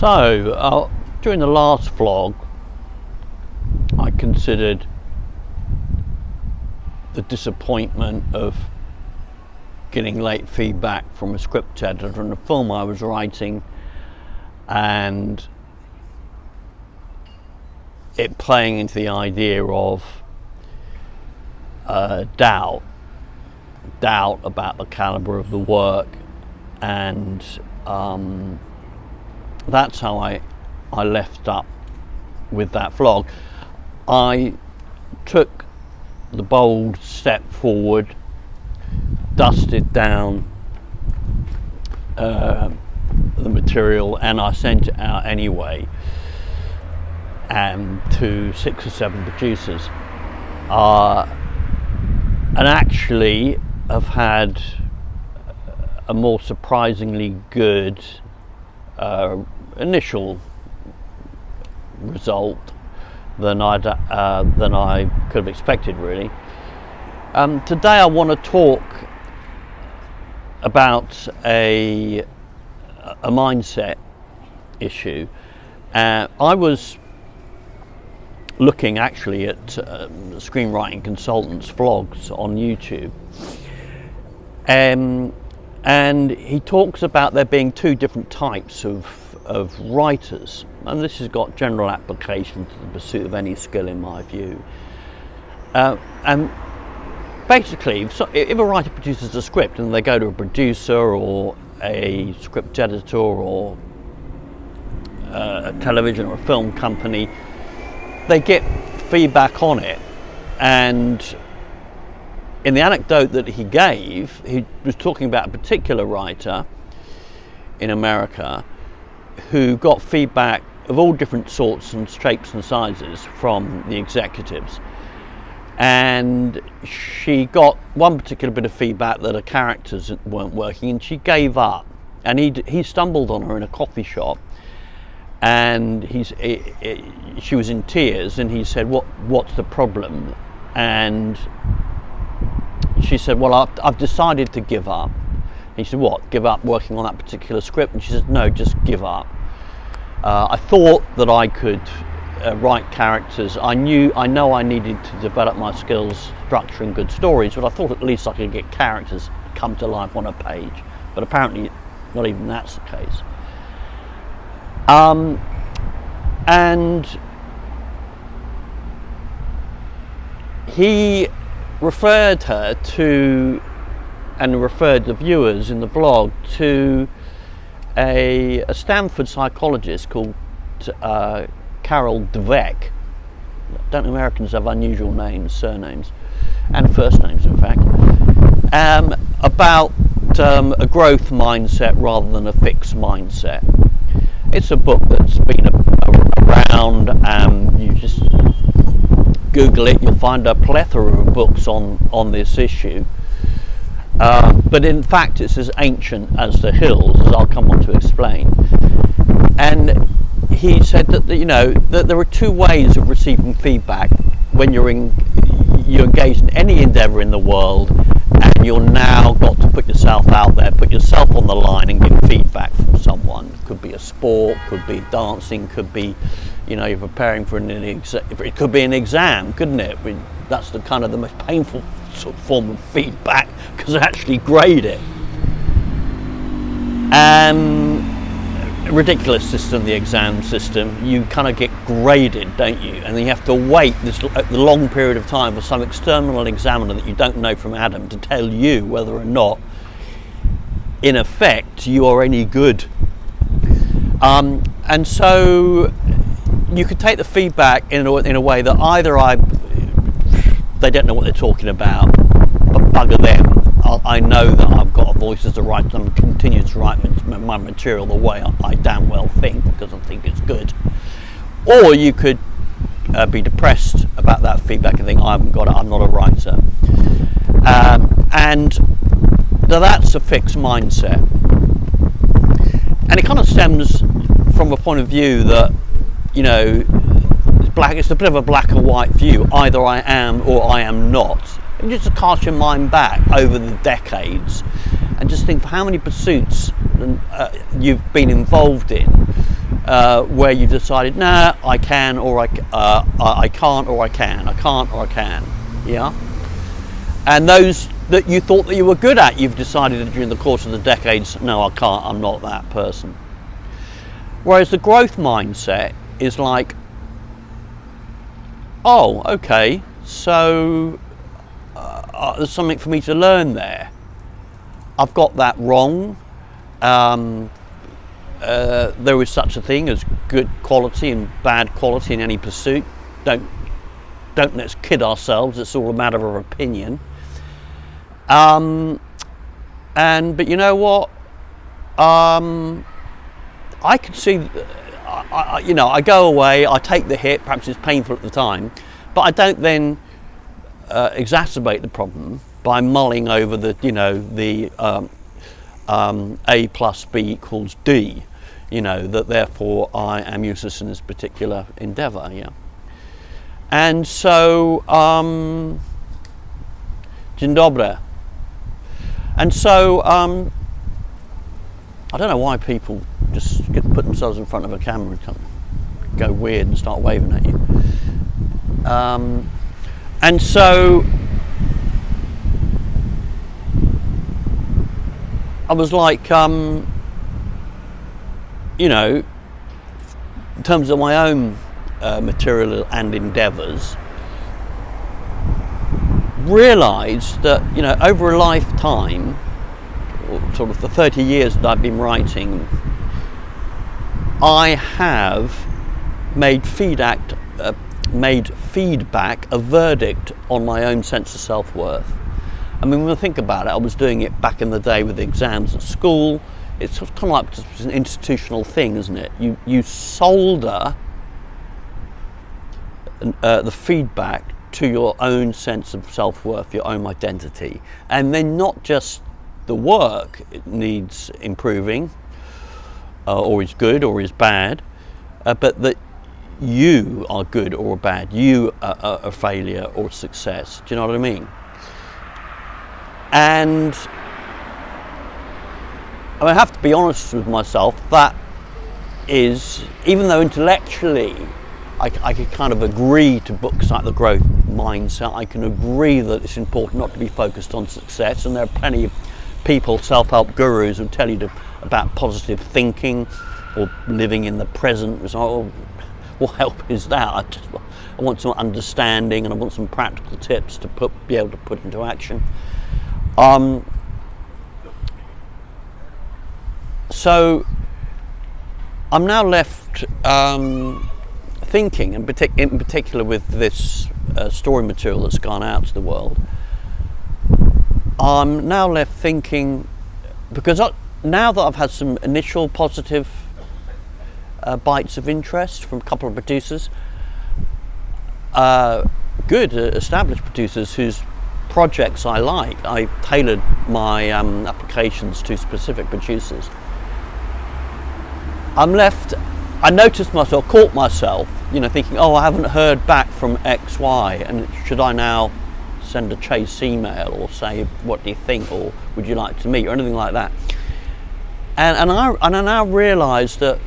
So, during the last vlog, I considered the disappointment of getting late feedback from a script editor on the film I was writing, and it playing into the idea of doubt about the caliber of the work, and that's how I left up with that vlog. I took the bold step forward, dusted down the material, and I sent it out anyway, and to 6 or 7 producers, and actually have had a more surprisingly good initial result than I could have expected, really. Today I want to talk about a mindset issue. I was looking actually at screenwriting consultants' vlogs on YouTube, and he talks about there being 2 different types of writers, and this has got general application to the pursuit of any skill, in my view. And basically, if a writer produces a script and they go to a producer or a script editor or a television or a film company, they get feedback on it. And in the anecdote that he gave, he was talking about a particular writer in America who got feedback of all different sorts and shapes and sizes from the executives. And she got one particular bit of feedback that her characters weren't working, and she gave up. And he stumbled on her in a coffee shop, and she was in tears, and he said, what's the problem? And she said, well, I've decided to give up. And he said, what, give up working on that particular script? And she said, no, just give up. I thought that I could write characters. I know I needed to develop my skills structuring good stories, but I thought at least I could get characters come to life on a page. But apparently not even that's the case. And he referred her to, and referred the viewers in the vlog to a Stanford psychologist called Carol Dweck. Don't Americans have unusual names, surnames, and first names, in fact, about a growth mindset rather than a fixed mindset. It's a book that's been around. You just Google it, you'll find a plethora of books on this issue. But in fact, it's as ancient as the hills, as I'll come on to explain. And he said that that there are 2 ways of receiving feedback when you're engaged in any endeavour in the world, and you're now got to put yourself out there, put yourself on the line, and get feedback from someone. It could be a sport, could be dancing, could be, you're preparing for it could be an exam, couldn't it? That's the kind of the most painful sort of form of feedback, because they actually grade it. Ridiculous system, the exam system. You kind of get graded, don't you? And then you have to wait the long period of time for some external examiner that you don't know from Adam to tell you whether or not, in effect, you are any good. And so you could take the feedback in a way that either they don't know what they're talking about, but bugger them. I know that I've got a voice as a writer, and I'm continuing to write my material the way I damn well think, because I think it's good. Or you could be depressed about that feedback and think, I haven't got it, I'm not a writer. And that's a fixed mindset. And it kind of stems from a point of view that, it's a bit of a black or white view. Either I am or I am not. And just to cast your mind back over the decades and just think of how many pursuits you've been involved in where you decided, nah, I can, or I can't, or I can, I can't, or I can, yeah? And those that you thought that you were good at, you've decided during the course of the decades, no, I can't, I'm not that person. Whereas the growth mindset is like, oh, okay, so there's something for me to learn there. I've got that wrong. There is such a thing as good quality and bad quality in any pursuit. Don't let's kid ourselves. It's all a matter of opinion. But you know what? I can see. I go away. I take the hit. Perhaps it's painful at the time, but I don't then exacerbate the problem by mulling over the A plus B equals D, that therefore I am useless in this particular endeavour, yeah. And so, dzień dobry. And so, I don't know why people just put themselves in front of a camera and go weird and start waving at you. And so, I was like, in terms of my own material and endeavours, realised that, over a lifetime, or sort of the 30 years that I've been writing, I have made feedback a verdict on my own sense of self-worth. I mean, when I think about it, I was doing it back in the day with the exams at school. It's kind of like just an institutional thing, isn't it? You solder the feedback to your own sense of self-worth, your own identity. And then not just the work it needs improving, or is good or is bad, but that you are good or bad, you are a failure or a success. Do you know what I mean? And I have to be honest with myself, that is, even though intellectually I can kind of agree to books like The Growth Mindset, I can agree that it's important not to be focused on success, and there are plenty of people, self-help gurus, who tell you about positive thinking or living in the present. So, what help is that? I want some understanding, and I want some practical tips to be able to put into action. So I'm now left thinking, in particular with this story material that's gone out to the world, I'm now left thinking, because now that I've had some initial positive bites of interest from a couple of producers, good established producers whose projects I like. I tailored my applications to specific producers. I caught myself, thinking, oh, I haven't heard back from X, Y, and should I now send a chase email or say, what do you think, or would you like to meet, or anything like that? And I now realise that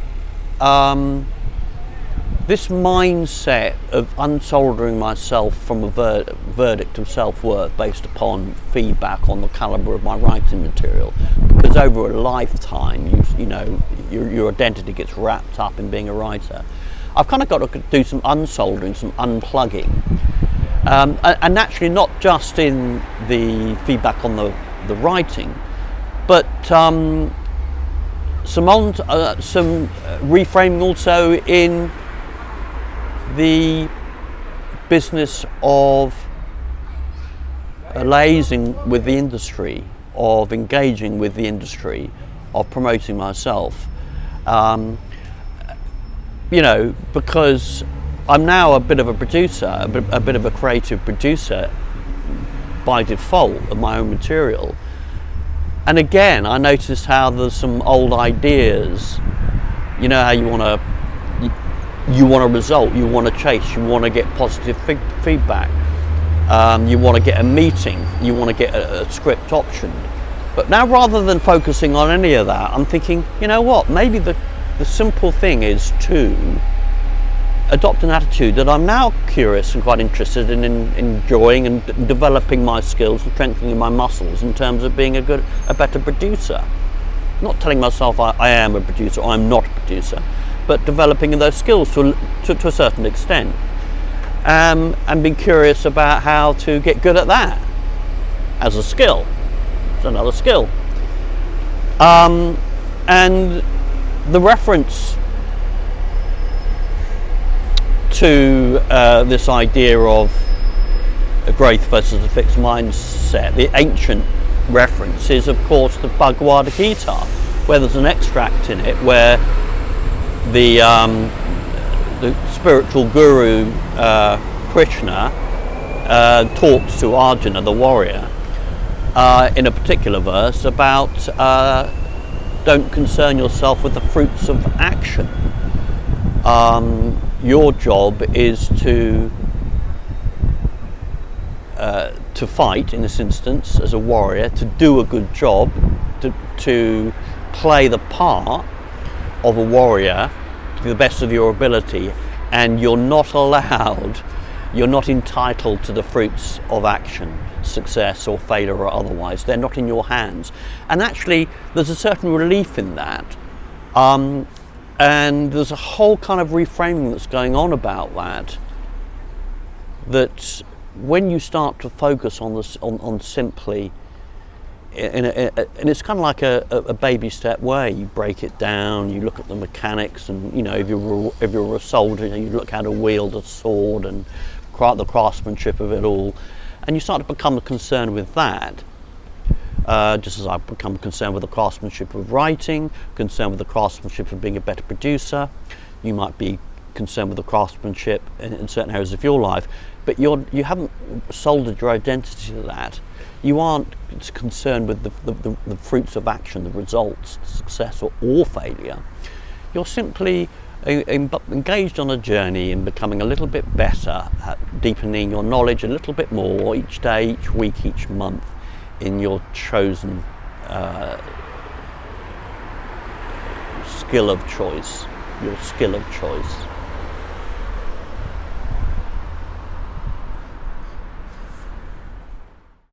this mindset of unsoldering myself from a verdict of self-worth based upon feedback on the calibre of my writing material, because over a lifetime, your identity gets wrapped up in being a writer. I've kind of got to do some unsoldering, some unplugging, and naturally not just in the feedback on the writing, but some reframing also in the business of liaising with the industry, of engaging with the industry, of promoting myself. Because I'm now a bit of a producer, a bit of a creative producer by default of my own material. And again, I noticed how there's some old ideas, how you want a result, you want to chase, you want to get positive feedback, you want to get a meeting, you want to get a script optioned. But now, rather than focusing on any of that, I'm thinking, maybe the the simple thing is to adopt an attitude that I'm now curious and quite interested in enjoying and developing my skills and strengthening my muscles in terms of being a better producer. Not telling myself I am a producer or I'm not a producer, but developing those skills to a certain extent, and being curious about how to get good at that as a skill. It's another skill. And the reference to this idea of a growth versus a fixed mindset, the ancient reference is of course the Bhagavad Gita, where there's an extract in it where the spiritual guru Krishna talks to Arjuna, the warrior, in a particular verse about don't concern yourself with the fruits of action. Your job is to fight, in this instance, as a warrior, to do a good job, to play the part of a warrior to the best of your ability, and you're not entitled to the fruits of action, success or failure or otherwise. They're not in your hands. And actually, there's a certain relief in that. And there's a whole kind of reframing that's going on about that when you start to focus on this, on simply, and it's kind of like a baby step way. You break it down, you look at the mechanics, and if you're a soldier, you look how to wield a sword and the craftsmanship of it all, and you start to become concerned with that. Just as I've become concerned with the craftsmanship of writing, concerned with the craftsmanship of being a better producer. You might be concerned with the craftsmanship in certain areas of your life, but you haven't soldered your identity to that. You aren't concerned with the fruits of action, the results, success or failure. You're simply engaged on a journey in becoming a little bit better at deepening your knowledge a little bit more each day, each week, each month, in your chosen skill of choice, your skill of choice.